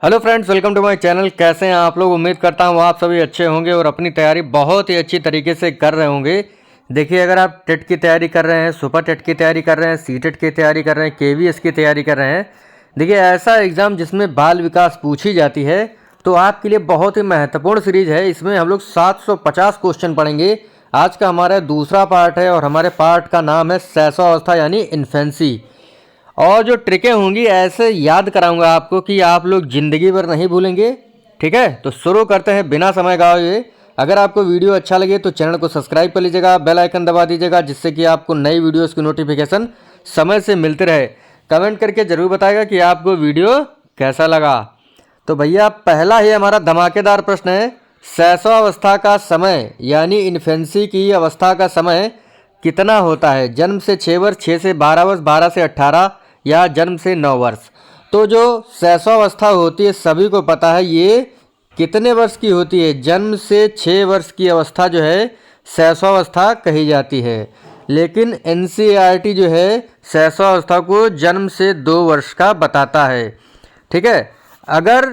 Hello friends, welcome to my channel. कैसे हैं आप लोग? उम्मीद करता हूँ आप सभी अच्छे होंगे और अपनी तैयारी बहुत ही अच्छी तरीके से कर रहे होंगे। देखिए, अगर आप टेट की तैयारी कर रहे हैं, सुपर टेट की तैयारी कर रहे हैं, सी टेट की तैयारी कर रहे हैं, केवीएस की तैयारी कर रहे हैं, देखिए ऐसा एग्ज़ाम जिसमें बाल विकास पूछी जाती है तो आपके लिए बहुत ही महत्वपूर्ण सीरीज है। इसमें हम लोग 750 क्वेश्चन पढ़ेंगे। आज का हमारा दूसरा पार्ट है और हमारे पार्ट का नाम है शैशवावस्था यानी इन्फेंसी। और जो ट्रिकें होंगी ऐसे याद कराऊंगा आपको कि आप लोग ज़िंदगी भर नहीं भूलेंगे। ठीक है, तो शुरू करते हैं बिना समय गवाए। अगर आपको वीडियो अच्छा लगे तो चैनल को सब्सक्राइब कर लीजिएगा, बेल आइकन दबा दीजिएगा, जिससे कि आपको नई वीडियोस की नोटिफिकेशन समय से मिलते रहे। कमेंट करके ज़रूर बताएगा कि आपको वीडियो कैसा लगा। तो भैया, पहला ही हमारा धमाकेदार प्रश्न है, शैशवावस्था का समय यानी इन्फेंसी की अवस्था का समय कितना होता है? जन्म से 6 वर्ष, 6 से 12 वर्ष, 12 से 18 या जन्म से 9 वर्ष। तो जो शैशवावस्था होती है सभी को पता है ये कितने वर्ष की होती है। जन्म से 6 वर्ष की अवस्था जो है शैशवावस्था कही जाती है। लेकिन एनसीईआरटी जो है शैशवावस्था को जन्म से 2 वर्ष का बताता है। ठीक है, अगर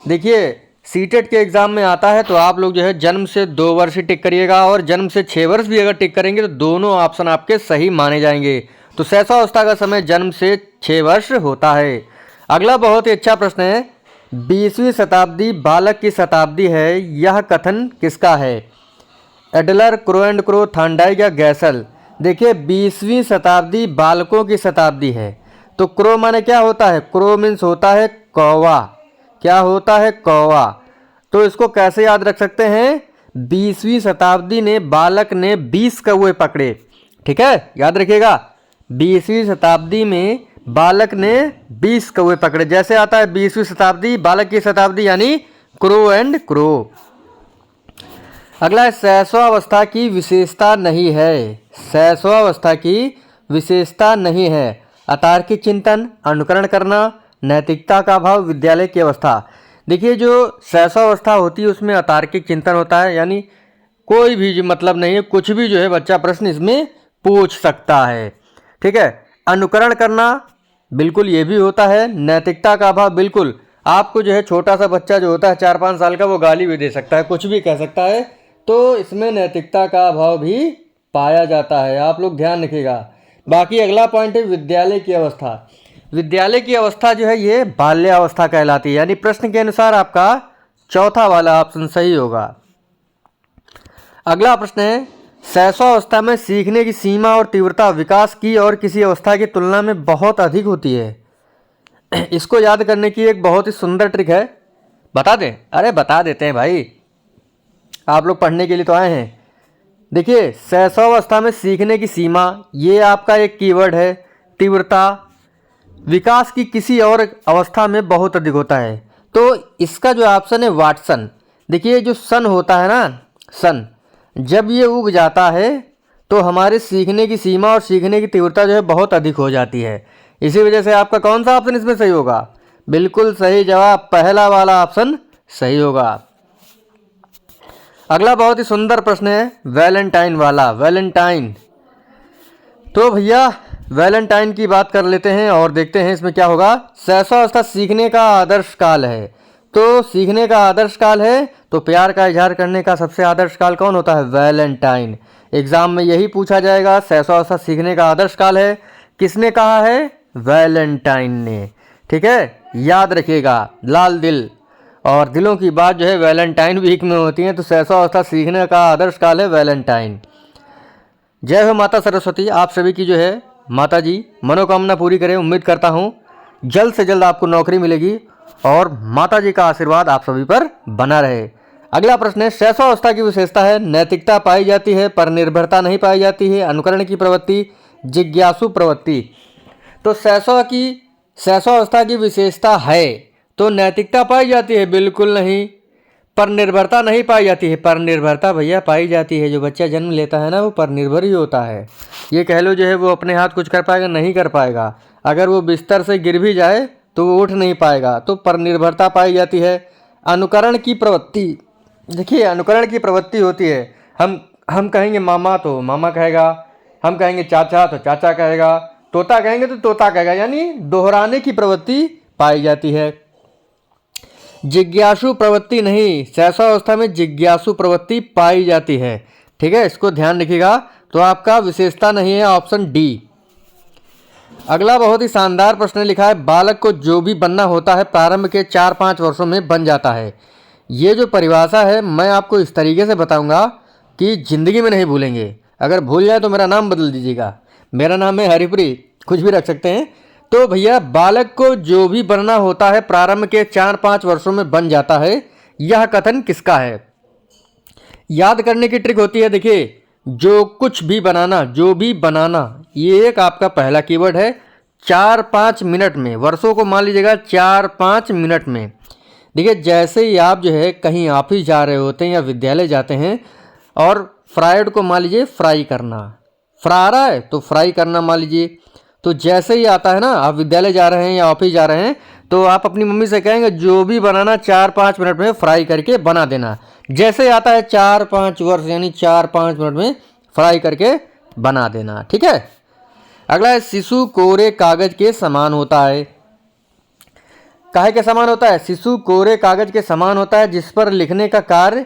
देखिए सीटेट के एग्ज़ाम में आता है तो आप लोग जो है जन्म से 2 वर्ष ही टिक करिएगा, और जन्म से 6 वर्ष भी अगर टिक करेंगे तो दोनों ऑप्शन आपके सही माने जाएंगे। तो शैशवावस्था का समय जन्म से 6 वर्ष होता है। अगला बहुत ही अच्छा प्रश्न है, 20वीं शताब्दी बालक की शताब्दी है, यह कथन किसका है? Adler, crow and crow, Thorndike या गैसल? देखिए, 20वीं शताब्दी बालकों की शताब्दी है। तो क्रो माने क्या होता है? क्रो मीन्स होता है कौवा। क्या होता है? कौवा। तो इसको कैसे याद रख सकते हैं? 20वीं शताब्दी ने बालक ने 20 कौवे पकड़े। ठीक है, याद रखिएगा, 20वीं शताब्दी में बालक ने 20 कौवे पकड़े। जैसे आता है 20वीं शताब्दी बालक की शताब्दी यानी क्रो एंड क्रो। अगला है, शैशवावस्था की विशेषता नहीं है। शैशवावस्था की विशेषता नहीं है। अतार्किक चिंतन, अनुकरण करना, नैतिकता का अभाव, विद्यालय की अवस्था। देखिए, जो शैशवावस्था होती है उसमें अतार्किक चिंतन होता है, यानी कोई भी मतलब नहीं है, कुछ भी जो है बच्चा प्रश्न इसमें पूछ सकता है। ठीक है, अनुकरण करना बिल्कुल ये भी होता है। नैतिकता का अभाव, बिल्कुल आपको जो है छोटा सा बच्चा जो होता है 4-5 साल का, वो गाली भी दे सकता है, कुछ भी कह सकता है, तो इसमें नैतिकता का अभाव भी पाया जाता है। आप लोग ध्यान रखिएगा। बाकी अगला पॉइंट है विद्यालय की अवस्था। विद्यालय की अवस्था जो है ये बाल्यावस्था कहलाती है, यानी प्रश्न के अनुसार आपका चौथा वाला ऑप्शन सही होगा। अगला प्रश्न है, शैशवावस्था में सीखने की सीमा और तीव्रता विकास की और किसी अवस्था की तुलना में बहुत अधिक होती है। इसको याद करने की एक बहुत ही सुंदर ट्रिक है, बता दें? अरे बता देते हैं भाई, आप लोग पढ़ने के लिए तो आए हैं। देखिए, शैशवावस्था में सीखने की सीमा ये आपका एक कीवर्ड है। तीव्रता विकास की किसी और अवस्था में बहुत अधिक होता है। तो इसका जो ऑप्शन है वाटसन। देखिए, जो सन होता है ना, सन जब ये उग जाता है तो हमारे सीखने की सीमा और सीखने की तीव्रता जो है बहुत अधिक हो जाती है। इसी वजह से आपका कौन सा ऑप्शन इसमें सही होगा? बिल्कुल सही जवाब, पहला वाला ऑप्शन सही होगा। अगला बहुत ही सुंदर प्रश्न है वैलेंटाइन वाला। वैलेंटाइन, तो भैया वैलेंटाइन की बात कर लेते हैं और देखते हैं इसमें क्या होगा। शैशवावस्था सीखने का आदर्श काल है। तो सीखने का आदर्श काल है तो प्यार का इजहार करने का सबसे आदर्श काल कौन होता है? वैलेंटाइन। एग्जाम में यही पूछा जाएगा, शैशवावस्था सीखने का आदर्श काल है, किसने कहा है? वैलेंटाइन ने। ठीक है, याद रखिएगा, लाल दिल और दिलों की बात जो है वैलेंटाइन वीक में होती है। तो शैशवावस्था सीखने का आदर्श काल है वैलेंटाइन। जय हो माता सरस्वती, आप सभी की जो है माता जी मनोकामना पूरी करें। उम्मीद करता हूँ जल्द से जल्द आपको नौकरी मिलेगी और माता जी का आशीर्वाद आप सभी पर बना रहे। अगला प्रश्न है, शैशवावस्था की विशेषता है नैतिकता पाई जाती है पर निर्भरता नहीं पाई जाती है, अनुकरण की प्रवृत्ति, जिज्ञासु प्रवृत्ति। तो शैशवावस्था की विशेषता है तो नैतिकता पाई जाती है? बिल्कुल नहीं। पर निर्भरता नहीं पाई जाती है? पर निर्भरता भैया पाई जाती है। जो बच्चा जन्म लेता है ना वो पर निर्भर ही होता है। ये कह लो जो है वो अपने हाथ कुछ कर पाएगा? नहीं कर पाएगा। अगर वो बिस्तर से गिर भी जाए तो वो उठ नहीं पाएगा। तो पर निर्भरता पाई जाती है। अनुकरण की प्रवृत्ति, देखिए अनुकरण की प्रवृत्ति होती है। हम कहेंगे मामा तो मामा कहेगा, हम कहेंगे चाचा तो चाचा कहेगा, तोता कहेंगे तो तोता कहेगा, यानी दोहराने की प्रवृत्ति पाई जाती है। जिज्ञासु प्रवृत्ति नहीं, शैशवावस्था में जिज्ञासु प्रवृत्ति पाई जाती है। ठीक है, इसको ध्यान रखिएगा। तो आपका विशेषता नहीं है, ऑप्शन डी। अगला बहुत ही शानदार प्रश्न लिखा है, बालक को जो भी बनना होता है प्रारंभ के 4-5 वर्षों में बन जाता है। ये जो परिभाषा है मैं आपको इस तरीके से बताऊंगा कि ज़िंदगी में नहीं भूलेंगे। अगर भूल जाए तो मेरा नाम बदल दीजिएगा, मेरा नाम है हरिप्रीत, कुछ भी रख सकते हैं। तो भैया बालक को जो भी बनना होता है प्रारंभ के 4-5 वर्षों में बन जाता है, यह कथन किसका है? याद करने की ट्रिक होती है, देखिए जो कुछ भी बनाना, जो भी बनाना, ये एक आपका पहला कीवर्ड है। 4-5 मिनट में, वर्षों को मान लीजिएगा 4-5 मिनट में। देखिए जैसे ही आप जो है कहीं ऑफिस जा रहे होते हैं या विद्यालय जाते हैं और फ्राइड को मान लीजिए फ्राई करना, फ्रा रहा है तो फ्राई करना मान लीजिए। तो जैसे ही आता है ना, आप विद्यालय जा रहे हैं या ऑफिस जा रहे हैं, तो आप अपनी मम्मी से कहेंगे जो भी बनाना 4-5 मिनट में फ्राई करके बना देना। जैसे आता है 4-5 वर्ष यानी 4-5 मिनट में फ्राई करके बना देना। ठीक है। अगला है, शिशु कोरे कागज के समान होता है। काहे के समान होता है? शिशु कोरे कागज के समान होता है जिस पर लिखने का कार्य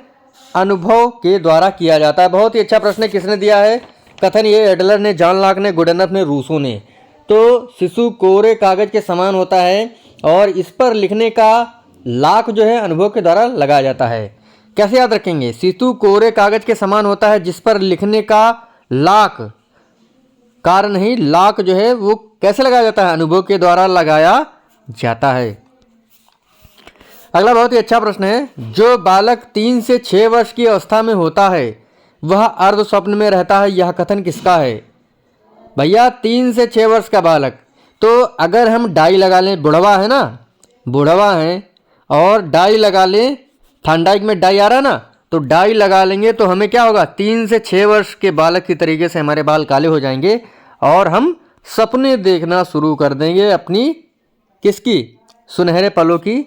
अनुभव के द्वारा किया जाता है। बहुत ही अच्छा प्रश्न किसने दिया है? कथन ये एडलर ने, जॉन लॉक ने, गुडनफ ने, रूसो ने। तो शिशु कोरे कागज के समान होता है और इस पर लिखने का लाख जो है अनुभव के द्वारा लगाया जाता है। कैसे याद रखेंगे? शिशु कोरे कागज के समान होता है जिस पर लिखने का लाख, कार्य नहीं, लाख जो है वो कैसे लगाया जाता है? अनुभव के द्वारा लगाया जाता है। अगला बहुत ही अच्छा प्रश्न है, जो बालक 3 से 6 वर्ष की अवस्था में होता है वह अर्ध स्वप्न में रहता है, यह कथन किसका है? भैया 3 से 6 वर्ष का बालक, तो अगर हम डाई लगा लें, बुढ़वा है ना, बुढ़वा है और डाई लगा लें, थंडाइक में डाई आ रहा है ना, तो डाई लगा लेंगे तो हमें क्या होगा? 3 से 6 वर्ष के बालक की तरीके से हमारे बाल काले हो जाएंगे और हम सपने देखना शुरू कर देंगे अपनी किसकी? सुनहरे पलों की,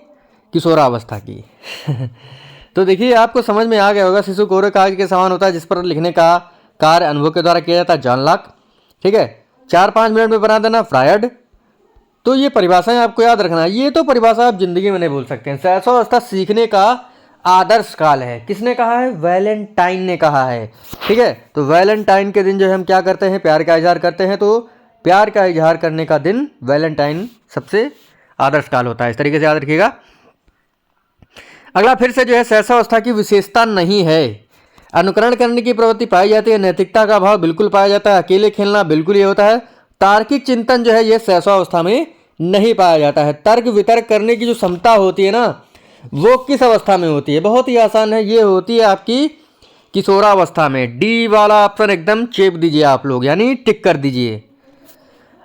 किशोरावस्था की। तो देखिए आपको समझ में आ गया होगा। शिशु कोरे कागज के समान होता है जिस पर लिखने का कार्य अनुभव के द्वारा किया जाता है, जॉन लॉक। ठीक है, 4-5 मिनट में बना देना, फ्रायड। तो ये परिभाषाएं आपको याद रखना है। ये तो परिभाषा आप जिंदगी में नहीं भूल सकते हैं। शैशवावस्था सीखने का आदर्श काल है। किसने कहा है? वैलेंटाइन ने कहा है। ठीक है, तो वैलेंटाइन के दिन जो है हम क्या करते हैं? प्यार का इजहार करते हैं। तो प्यार का इजहार करने का दिन वैलेंटाइन सबसे आदर्श काल होता है। इस तरीके से याद रखिएगा। अगला फिर से जो है, शैशवावस्था की विशेषता नहीं है। अनुकरण करने की प्रवृत्ति पाई जाती है, नैतिकता का अभाव बिल्कुल पाया जाता है, अकेले खेलना बिल्कुल ये होता है, तार्किक चिंतन जो है ये शैशवावस्था में नहीं पाया जाता है। तर्क वितर्क करने की जो क्षमता होती है ना, वो किस अवस्था में होती है? बहुत ही आसान है, ये होती है आपकी किशोरावस्था में। डी वाला ऑप्शन एकदम चेप दीजिए आप लोग, यानी टिक कर दीजिए।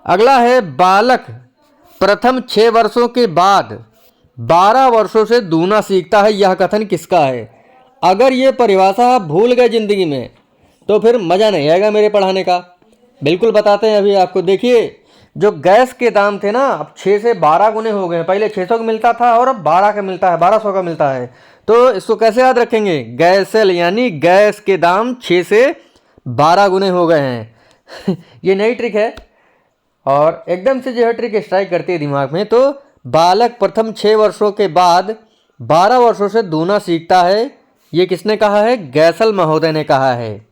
अगला है, बालक प्रथम 6 वर्षों के बाद 12 वर्षों से दूना सीखता है, यह कथन किसका है? अगर ये परिभाषा आप भूल गए जिंदगी में तो फिर मज़ा नहीं आएगा मेरे पढ़ाने का। बिल्कुल बताते हैं अभी आपको। देखिए जो गैस के दाम थे ना, अब 6 से 12 गुने हो गए। पहले 600 का मिलता था और अब 12 का मिलता है, 1200 का मिलता है। तो इसको कैसे याद रखेंगे? गैसेल यानी गैस के दाम 6 से 12 गुने हो गए हैं। ये नई ट्रिक है और एकदम से जो है ट्रिक स्ट्राइक करती है दिमाग में। तो बालक प्रथम 6 वर्षों के बाद 12 वर्षों से दूना सीखता है, ये किसने कहा है? गैसल महोदय ने कहा है।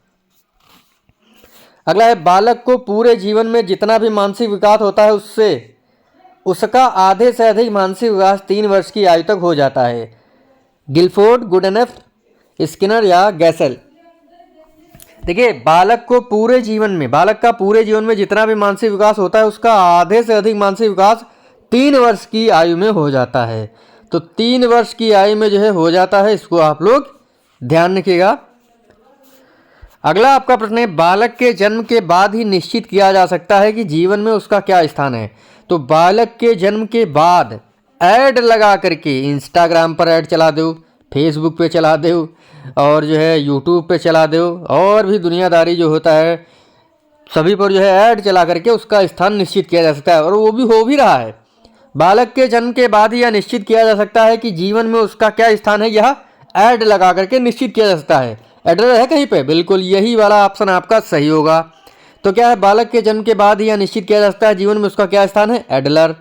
अगला है, बालक को पूरे जीवन में जितना भी मानसिक विकास होता है उसका आधे से अधिक मानसिक विकास 3 वर्ष की आयु तक हो जाता है। गिलफोर्ड, गुडनफ, स्किनर या गैसल। देखिए बालक को पूरे जीवन में, बालक का पूरे जीवन में जितना भी मानसिक विकास होता है उसका आधे से अधिक मानसिक विकास 3 वर्ष की आयु में हो जाता है। तो 3 वर्ष की आयु में जो है हो जाता है, इसको आप लोग ध्यान रखिएगा। अगला आपका प्रश्न है, बालक के जन्म के बाद ही निश्चित किया जा सकता है कि जीवन में उसका क्या स्थान है? तो बालक के जन्म के बाद ऐड लगा करके इंस्टाग्राम पर ऐड चला दो, फेसबुक पे चला दो और जो है यूट्यूब पे चला दो, और भी दुनियादारी जो होता है सभी पर जो है ऐड चला करके उसका स्थान निश्चित किया जा सकता है, और वो भी हो भी रहा है। बालक के जन्म के बाद ही यह निश्चित किया जा सकता है कि जीवन में उसका क्या स्थान है, यह ऐड लगा करके निश्चित किया जा सकता है। एडलर है कहीं पे? बिल्कुल यही वाला ऑप्शन आपका सही होगा। तो क्या है? बालक के जन्म के बाद ही यह निश्चित किया जा सकता है जीवन में उसका क्या स्थान है, एडलर।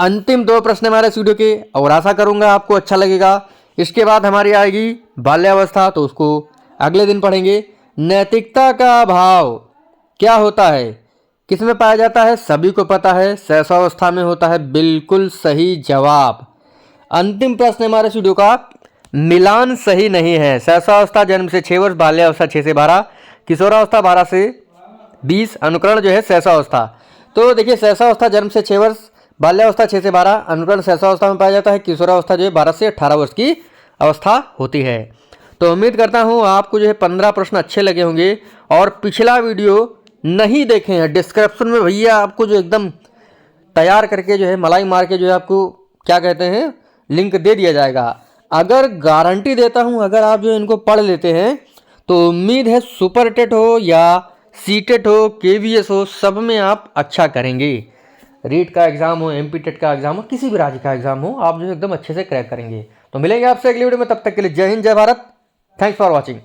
अंतिम 2 प्रश्न हमारे इस वीडियो के, और आशा करूंगा आपको अच्छा लगेगा। इसके बाद हमारी आएगी बाल्यावस्था, तो उसको अगले दिन पढ़ेंगे। नैतिकता का अभाव क्या होता है, किसमें पाया जाता है, सभी को पता है, शैशवावस्था में होता है। बिल्कुल सही जवाब। अंतिम प्रश्न हमारे इस वीडियो का, मिलान सही नहीं है। शैशवावस्था जन्म से 6 वर्ष, बाल्यावस्था 6 से 12, किशोरावस्था 12 से 20, अनुकरण जो है शैशवावस्था। तो देखिए शैशवावस्था जन्म से 6 वर्ष, बाल्यावस्था 6 से 12, अनुकरण शैशवावस्था में पाया जाता है। किशोरावस्था जो है 12 से 18 वर्ष की अवस्था होती है। तो उम्मीद करता हूँ आपको जो है 15 प्रश्न अच्छे लगे होंगे। और पिछला वीडियो नहीं देखे हैं, डिस्क्रिप्शन में भैया आपको जो एकदम तैयार करके जो है मलाई मार के जो है आपको क्या कहते हैं लिंक दे दिया जाएगा। अगर गारंटी देता हूँ, अगर आप जो इनको पढ़ लेते हैं तो उम्मीद है सुपर टेट हो या सीटेट हो, केवीएस हो, सब में आप अच्छा करेंगे। रीट का एग्जाम हो, एमपी टेट का एग्जाम हो, किसी भी राज्य का एग्जाम हो, आप जो है एकदम अच्छे से क्रैक करेंगे। तो मिलेंगे आपसे अगली वीडियो में, तब तक के लिए जय हिंद, जय भारत। Thanks for watching.